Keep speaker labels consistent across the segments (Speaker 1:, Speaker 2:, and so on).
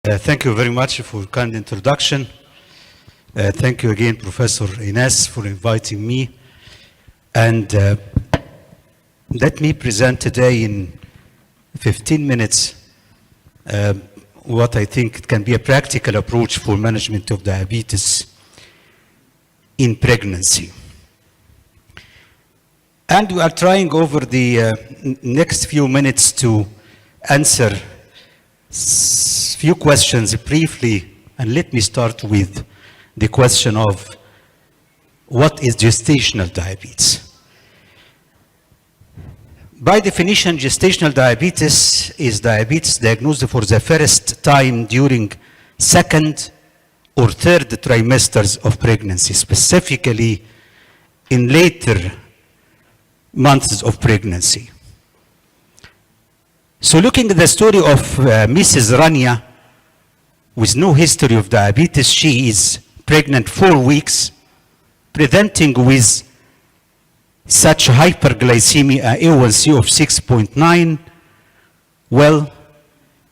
Speaker 1: Thank you very much for kind introduction. Thank you again, Professor Ines, for inviting me. And let me present today in 15 minutes what I think can be a practical approach for management of diabetes in pregnancy. And we are trying over the next few minutes to answer few questions briefly, and let me start with the question of what is gestational diabetes? By definition, gestational diabetes is diabetes diagnosed for the first time during second or third trimesters of pregnancy, specifically in later months of pregnancy. So looking at the story of Mrs. Rania, with no history of diabetes, she is pregnant 4 weeks, presenting with such hyperglycemia, A1C of 6.9. Well,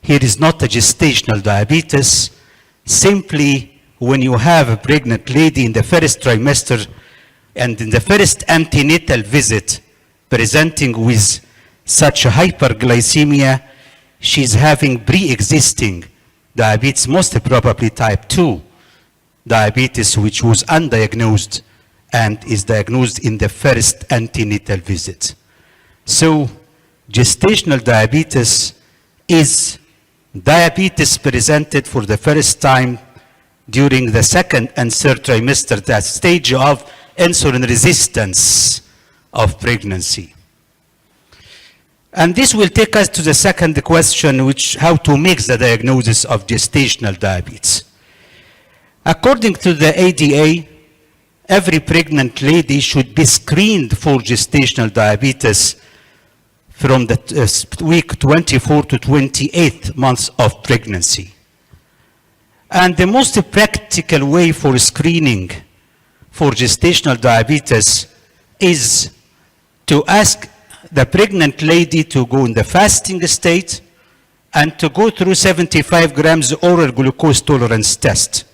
Speaker 1: here is not a gestational diabetes. Simply, when you have a pregnant lady in the first trimester and in the first antenatal visit, presenting with such hyperglycemia, she's having pre-existing diabetes, most probably type 2 diabetes, which was undiagnosed and is diagnosed in the first antenatal visit. So gestational diabetes is diabetes presented for the first time during the second and third trimester, that stage of insulin resistance of pregnancy. And this will take us to the second question, which how to make the diagnosis of gestational diabetes. According to the ADA, every pregnant lady should be screened for gestational diabetes from the week 24 to 28 months of pregnancy. And the most practical way for screening for gestational diabetes is to ask the pregnant lady to go in the fasting state and to go through 75 grams oral glucose tolerance test.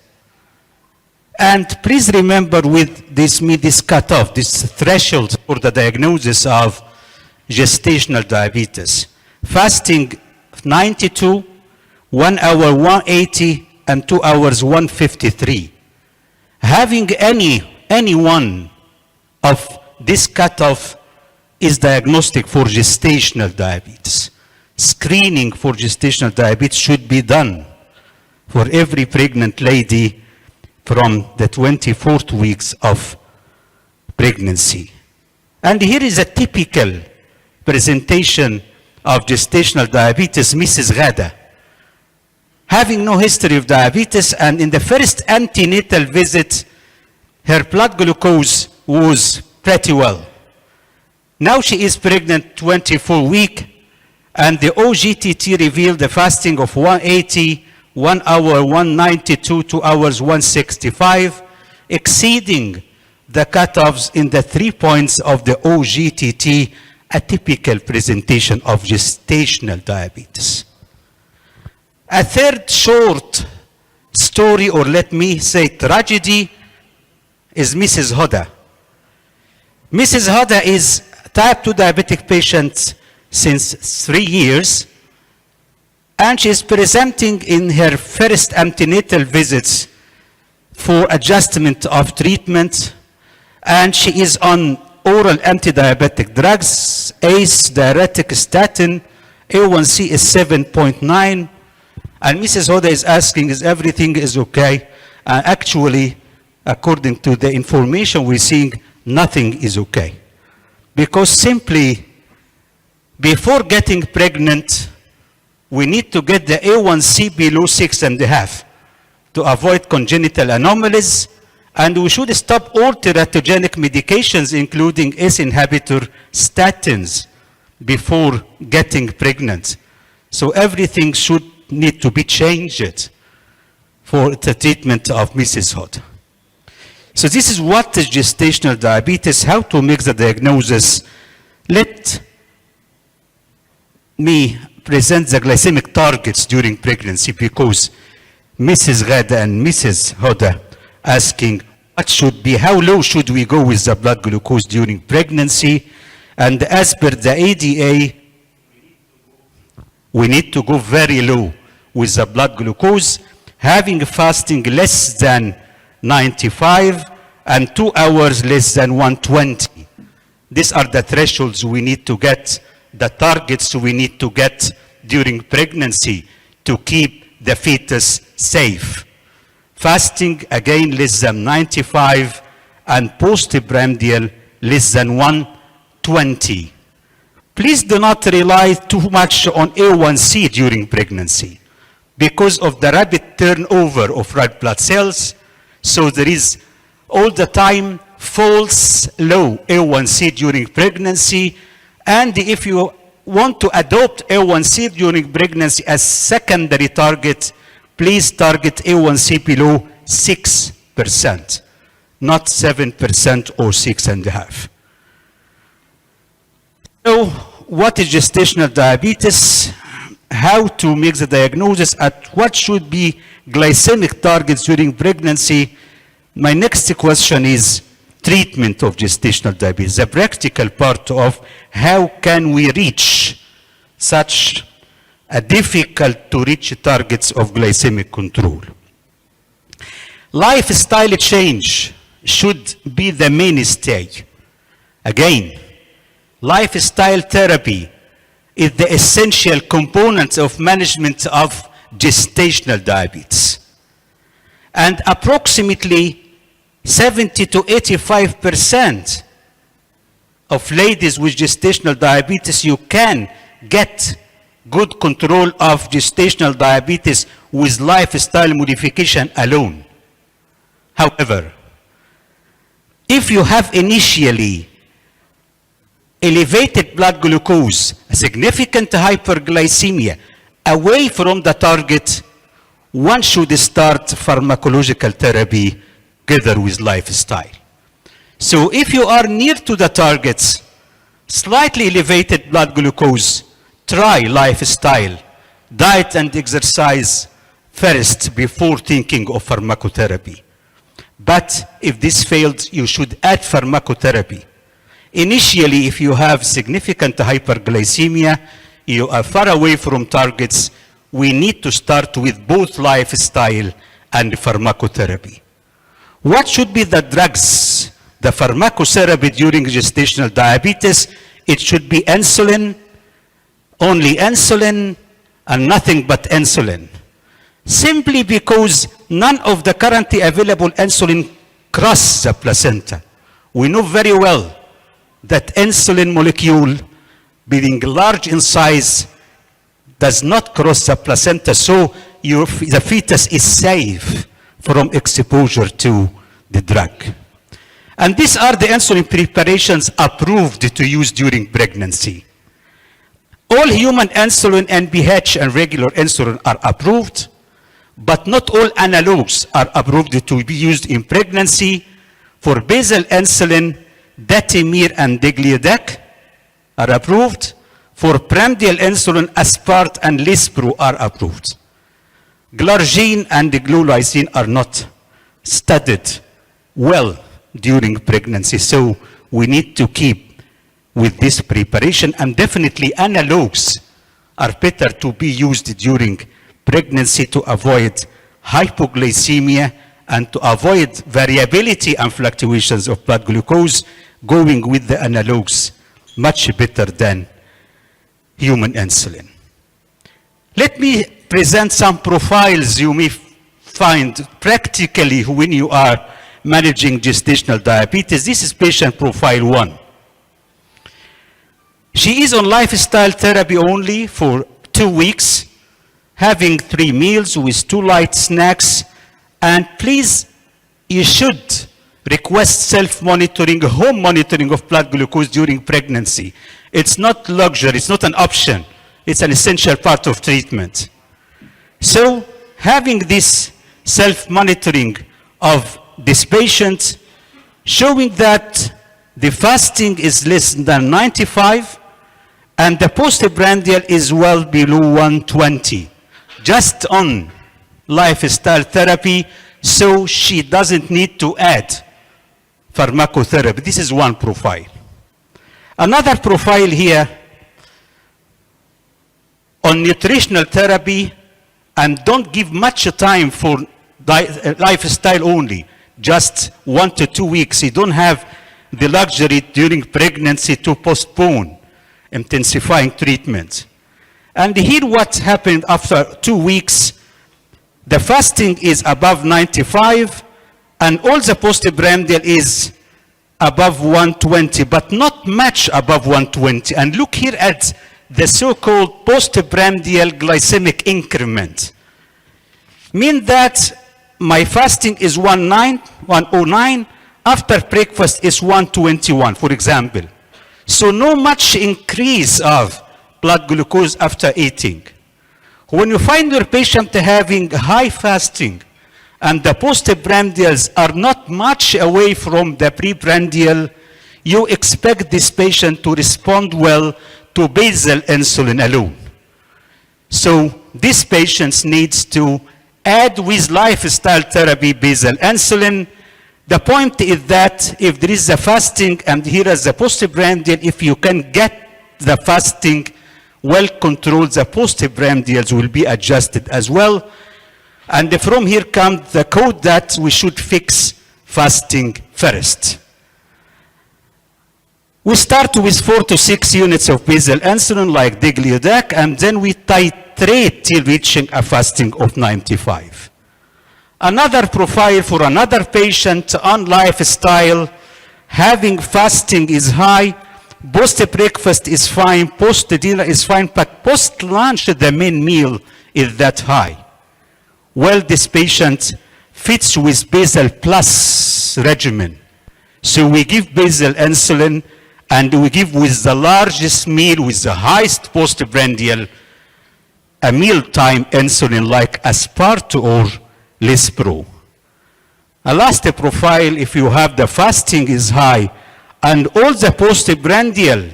Speaker 1: And please remember with this cutoff, this threshold for the diagnosis of gestational diabetes. Fasting 92, 1 hour 180, and 2 hours 153. Having any one of this cutoff is diagnostic for gestational diabetes. Screening for gestational diabetes should be done for every pregnant lady from the 24th weeks of pregnancy. And here is a typical presentation of gestational diabetes, Mrs. Ghada, having no history of diabetes, and in the first antenatal visit, her blood glucose was pretty well. Now she is pregnant 24 weeks, and the OGTT revealed the fasting of 180, 1 hour 192, 2 hours 165, exceeding the cutoffs in the 3 points of the OGTT, a typical presentation of gestational diabetes. A third short story, or let me say tragedy, is Mrs. Hoda. Mrs. Hoda is type 2 diabetic patient since 3 years, and she is presenting in her first antenatal visits for adjustment of treatment, and she is on oral anti-diabetic drugs, ACE, diuretic, statin, A1C is 7.9, and Mrs. Hoda is asking, is everything is okay? Actually, according to the information we're seeing, nothing is okay. Because simply, before getting pregnant, we need to get the A1C below 6.5 to avoid congenital anomalies, and we should stop all teratogenic medications, including ACE inhibitor statins, before getting pregnant. So everything should need to be changed for the treatment of Mrs. Hoda. So this is what is gestational diabetes, how to make the diagnosis. Let me present the glycemic targets during pregnancy, because Mrs. Ghada and Mrs. Hoda asking, how low should we go with the blood glucose during pregnancy? And as per the ADA, we need to go very low with the blood glucose, having fasting less than 95 and 2 hours less than 120. These are the thresholds we need to get, the targets we need to get during pregnancy to keep the fetus safe. Fasting, again, less than 95, and postprandial less than 120. Please do not rely too much on A1C during pregnancy because of the rapid turnover of red blood cells. So there is all the time false low A1C during pregnancy. And if you want to adopt A1C during pregnancy as secondary target, please target A1C below 6%, not 7% or 6.5%. So, what is gestational diabetes? How to make the diagnosis? At what should be glycemic targets during pregnancy? My next question is treatment of gestational diabetes, the practical part of how can we reach such a difficult to reach targets of glycemic control. Lifestyle change should be the mainstay. Again, lifestyle therapy is the essential component of management of gestational diabetes. And approximately 70 to 85% of ladies with gestational diabetes, you can get good control of gestational diabetes with lifestyle modification alone. However, if you have initially elevated blood glucose, a significant hyperglycemia away from the target, one should start pharmacological therapy together with lifestyle. So if you are near to the targets, slightly elevated blood glucose, try lifestyle, diet and exercise first before thinking of pharmacotherapy. But if this fails, you should add pharmacotherapy. Initially, if you have significant hyperglycemia, you are far away from targets, we need to start with both lifestyle and pharmacotherapy. What should be the drugs, the pharmacotherapy during gestational diabetes? It should be insulin, only insulin, and nothing but insulin. Simply because none of the currently available insulin cross the placenta. We know very well that insulin molecule, being large in size, does not cross the placenta, so the fetus is safe from exposure to the drug. And these are the insulin preparations approved to use during pregnancy. All human insulin, NPH, and regular insulin are approved, but not all analogs are approved to be used in pregnancy. For basal insulin, Datimir and Degludec are approved. For prandial insulin, Aspart and Lispro are approved. Glargine and Glulisine are not studied well during pregnancy, so we need to keep with this preparation, and definitely analogs are better to be used during pregnancy to avoid hypoglycemia and to avoid variability and fluctuations of blood glucose. Going with the analogs much better than human insulin. Let me present some profiles you may find practically when you are managing gestational diabetes. This is patient profile 1. She is on lifestyle therapy only for 2 weeks, having 3 meals with 2 light snacks. And please, you should request self-monitoring, home monitoring of blood glucose during pregnancy. It's not luxury, it's not an option. It's an essential part of treatment. So, having this self-monitoring of this patient, showing that the fasting is less than 95 and the postprandial is well below 120, just on lifestyle therapy, so she doesn't need to add pharmacotherapy. This is one profile. Another profile here on nutritional therapy, and don't give much time for lifestyle only, just 1 to 2 weeks. You don't have the luxury during pregnancy to postpone intensifying treatment. And here what happened after 2 weeks, the fasting is above 95, and all the postprandial is above 120, but not much above 120. And look here at the so-called postprandial glycemic increment. Mean that my fasting is 109, after breakfast is 121, for example. So no much increase of blood glucose after eating. When you find your patient having high fasting and the postprandials are not much away from the preprandial, you expect this patient to respond well to basal insulin alone. So this patient needs to add with lifestyle therapy basal insulin. The point is that if there is a fasting and here is the postprandial, if you can get the fasting well controlled, the postprandials will be adjusted as well. And from here comes the code that we should fix fasting first. We start with 4 to 6 units of basal insulin like Degliodac, and then we titrate till reaching a fasting of 95. Another profile for another patient on lifestyle, having fasting is high, post-breakfast is fine, post-dinner is fine, but post-lunch the main meal is that high. Well, this patient fits with basal plus regimen. So we give basal insulin, and we give with the largest meal, with the highest postprandial, a mealtime insulin like Asparto or Lispro. A last profile, if you have the fasting is high and all the postprandial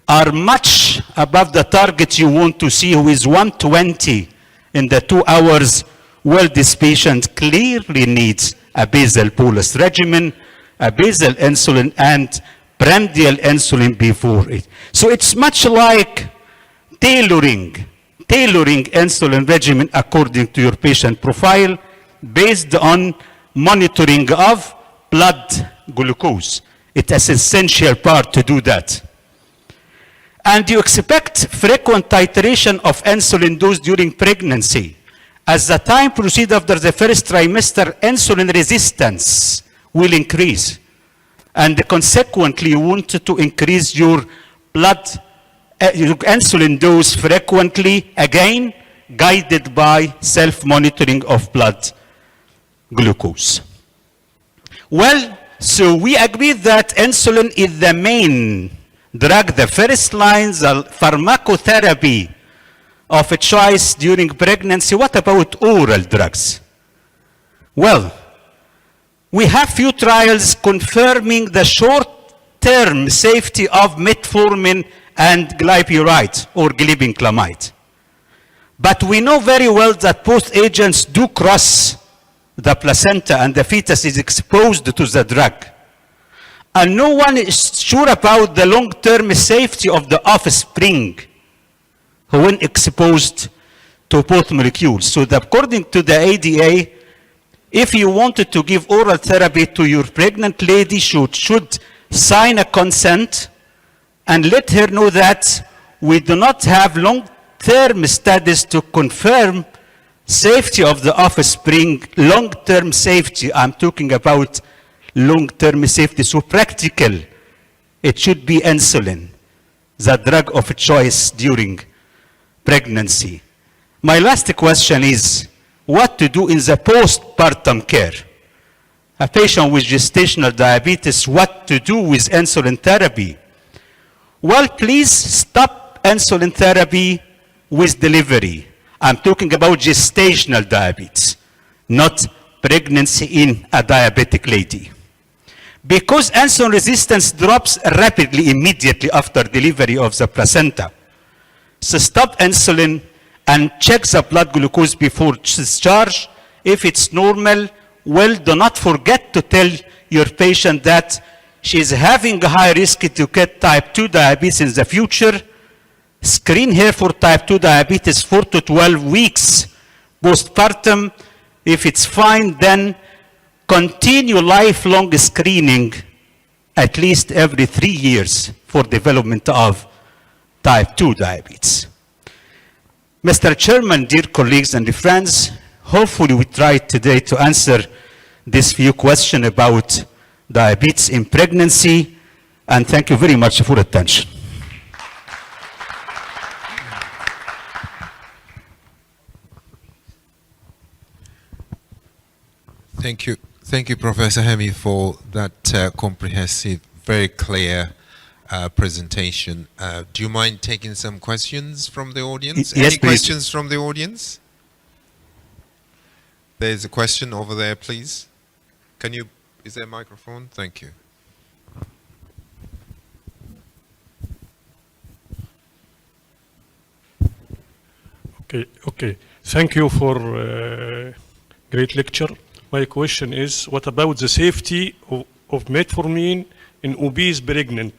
Speaker 1: are much above the target you want to see, who is 120 in the 2 hours, well, this patient clearly needs a basal bolus regimen, a basal insulin, and prandial insulin before it. So it's much like tailoring insulin regimen according to your patient profile based on monitoring of blood glucose. It's an essential part to do that. And you expect frequent titration of insulin dose during pregnancy. As the time proceeds after the first trimester, insulin resistance will increase. And consequently, you want to increase your blood your insulin dose frequently, again, guided by self-monitoring of blood glucose. Well, so we agree that insulin is the main drug, the first line, the pharmacotherapy of a choice during pregnancy. What about oral drugs? Well, we have few trials confirming the short-term safety of metformin and glypuride or glibenclamide. But we know very well that both agents do cross the placenta and the fetus is exposed to the drug. And no one is sure about the long-term safety of the offspring when exposed to both molecules. So according to the ADA, if you wanted to give oral therapy to your pregnant lady, should sign a consent and let her know that we do not have long-term studies to confirm safety of the offspring. Long-term safety, I'm talking about long-term safety, so practical. It should be insulin, the drug of choice during pregnancy. My last question is, what to do in the postpartum care? A patient with gestational diabetes, what to do with insulin therapy? Well, please stop insulin therapy with delivery. I'm talking about gestational diabetes, not pregnancy in a diabetic lady. Because insulin resistance drops rapidly immediately after delivery of the placenta. So stop insulin and check the blood glucose before discharge. If it's normal, well, do not forget to tell your patient that she is having a high risk to get type 2 diabetes in the future. Screen her for type 2 diabetes 4 to 12 weeks postpartum. If it's fine, then continue lifelong screening at least every 3 years for development of type 2 diabetes. Mr. Chairman, dear colleagues and friends, hopefully we tried today to answer this few questions about diabetes in pregnancy, and thank you very much for attention.
Speaker 2: Thank you. Thank you, Professor Helmy, for that comprehensive, very clear presentation. Do you mind taking some questions from the audience?
Speaker 1: Yes,
Speaker 2: Any
Speaker 1: please.
Speaker 2: questions from the audience? There's a question over there, please. Can you, is there a microphone? Thank you.
Speaker 3: Okay. Thank you for great lecture. My question is, what about the safety of metformin in obese pregnant?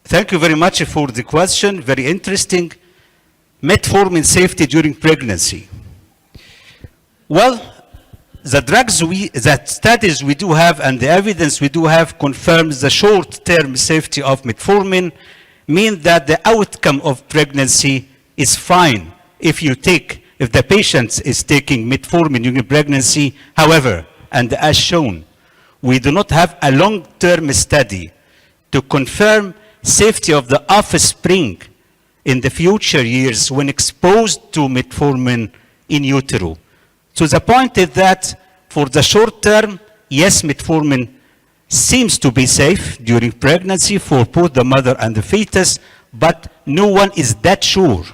Speaker 1: Thank you very much for the question. Very interesting. Metformin safety during pregnancy. Well, the drugs that studies we do have and the evidence we do have confirms the short-term safety of metformin, mean that the outcome of pregnancy is fine if the patient is taking metformin during pregnancy. However, and as shown, we do not have a long-term study to confirm safety of the offspring in the future years when exposed to metformin in utero. So the point is that for the short term, yes, metformin seems to be safe during pregnancy for both the mother and the fetus, but no one is that sure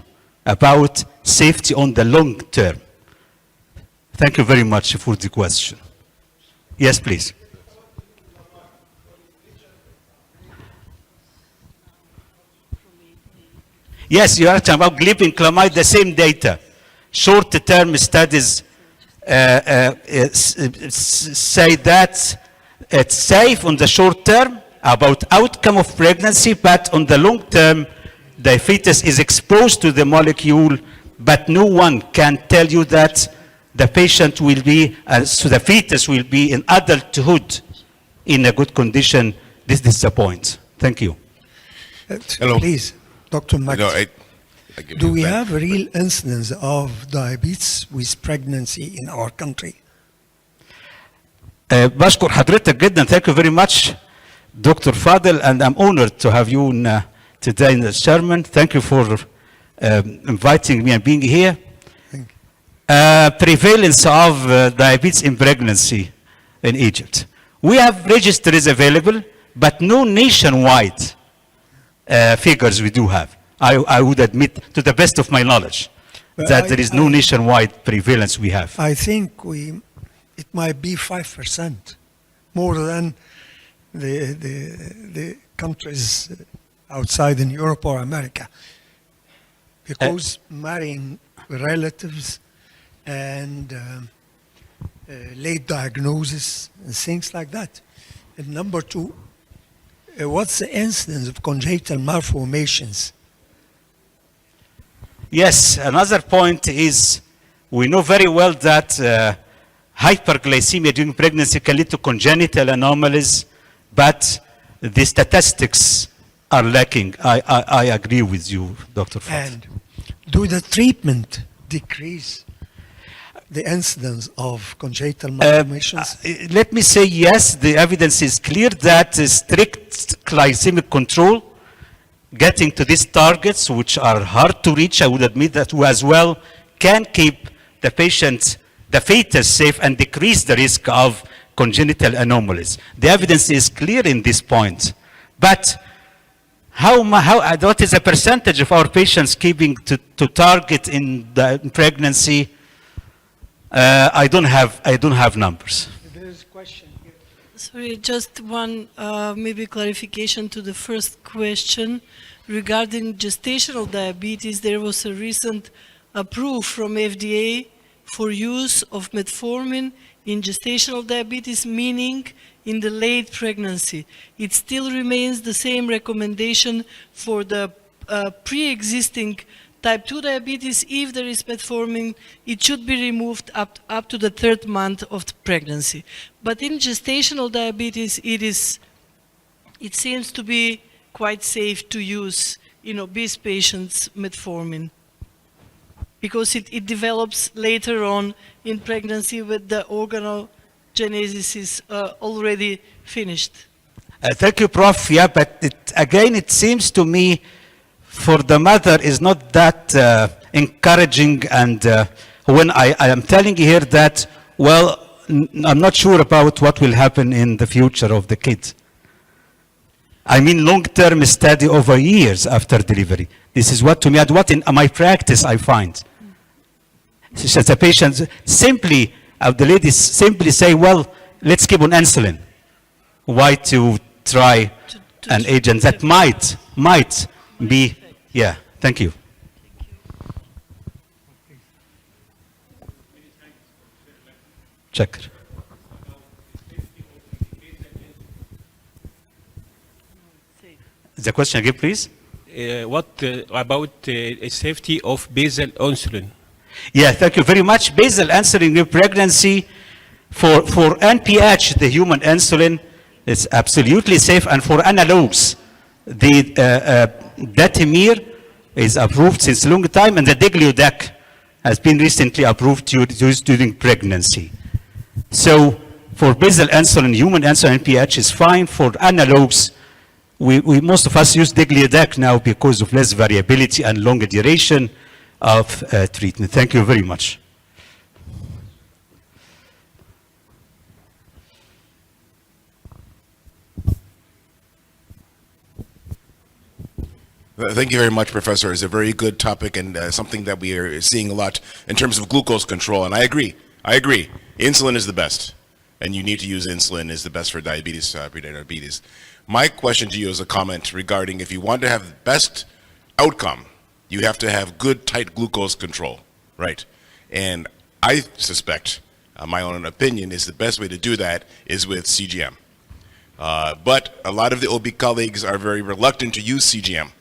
Speaker 1: about safety on the long term. Thank you very much for the question. Yes, please. Yes, you are talking about glibenclamide, the same data. Short-term studies say that it's safe on the short term about outcome of pregnancy, but on the long term, the fetus is exposed to the molecule, but no one can tell you that the patient will be, so the fetus will be in adulthood in a good condition. This is the point. Thank you.
Speaker 4: Hello. Please, Dr. Magdy.
Speaker 2: No,
Speaker 4: Do we have a real incidence of diabetes with pregnancy in our country?
Speaker 1: بشكر حضرتك جدا. Thank you very much, Dr. Fadel, and I'm honored to have you today in the chairman. Thank you for inviting me and being here.
Speaker 4: Thank you.
Speaker 1: Prevalence of diabetes in pregnancy in Egypt. We have registries available, but no nationwide figures we do have. I would admit, to the best of my knowledge, that there is no nationwide prevalence we have.
Speaker 4: I think it might be 5% more than the countries outside in Europe or America, because marrying relatives and late diagnosis and things like that. And number two, what's the incidence of congenital malformations?
Speaker 1: Yes, another point is we know very well that hyperglycemia during pregnancy can lead to congenital anomalies, but the statistics are lacking. I agree with you, Dr. Fat.
Speaker 4: And do the treatment decrease the incidence of congenital malformations?
Speaker 1: Let me say yes, the evidence is clear that strict glycemic control, getting to these targets, which are hard to reach, I would admit that as well, can keep the patient, the fetus safe and decrease the risk of congenital anomalies. The evidence is clear in this point. But what is the percentage of our patients keeping to target in pregnancy? I don't have numbers.
Speaker 4: There is a question here.
Speaker 5: Sorry, just one maybe clarification to the first question. regarding gestational diabetes, there was a recent approval from FDA for use of metformin in gestational diabetes, meaning in the late pregnancy. It still remains the same recommendation for the pre-existing type 2 diabetes. If there is metformin, it should be removed up to the 3rd month of the pregnancy. But in gestational diabetes, it seems to be quite safe to use in obese patients metformin, because it develops later on in pregnancy with the organogenesis is already finished.
Speaker 1: Thank you, Prof. Yeah, but it seems to me for the mother is not that encouraging, and when I am telling here that, well, I'm not sure about what will happen in the future of the kid. I mean long-term study over years after delivery. This is what to me, and what in my practice I find. The patients simply, the ladies simply say, well, let's keep on insulin. Why to try an agent that might be, yeah, thank you. Check. The question again, please.
Speaker 6: What about safety of basal insulin?
Speaker 1: Yeah, thank you very much. Basal insulin in pregnancy for NPH, the human insulin, is absolutely safe, and for analogs, the Datimir is approved since a long time, and the Degludec has been recently approved to use during pregnancy. So for basal insulin, human insulin NPH is fine. For analogs, we most of us use Degludec now because of less variability and longer duration of treatment. Thank you very much.
Speaker 7: Thank you very much, Professor. It's a very good topic, and something that we are seeing a lot in terms of glucose control. And I agree. Insulin is the best, and you need to use insulin is the best for diabetes, pre-diabetes. My question to you is a comment regarding if you want to have the best outcome, you have to have good, tight glucose control, right? And I suspect, my own opinion, is the best way to do that is with CGM. But a lot of the OB colleagues are very reluctant to use CGM.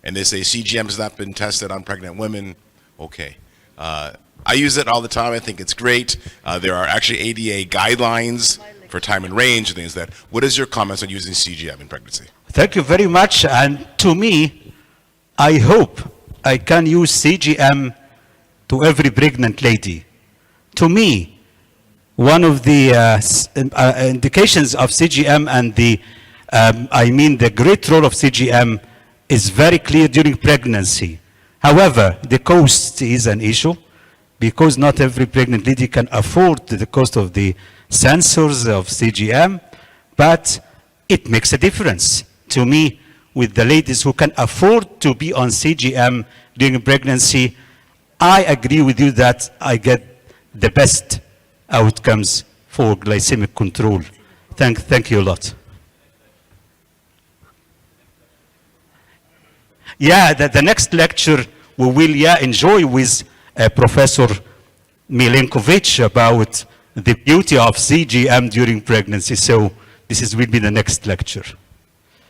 Speaker 7: And they say CGM has not been tested on pregnant women. Okay. I use it all the time. I think it's great. There are actually ADA guidelines for time and range and things like that. What is your comments on using CGM in pregnancy?
Speaker 1: Thank you very much. And to me, I hope I can use CGM to every pregnant lady. To me, one of the indications of CGM and the great role of CGM is very clear during pregnancy. However, the cost is an issue because not every pregnant lady can afford the cost of the sensors of CGM, but it makes a difference to me with the ladies who can afford to be on CGM during pregnancy. I agree with you that I get the best outcomes for glycemic control. Thank you a lot. Yeah, the next lecture we will enjoy with Professor Milenkovic about the beauty of CGM during pregnancy. So this will be the next lecture.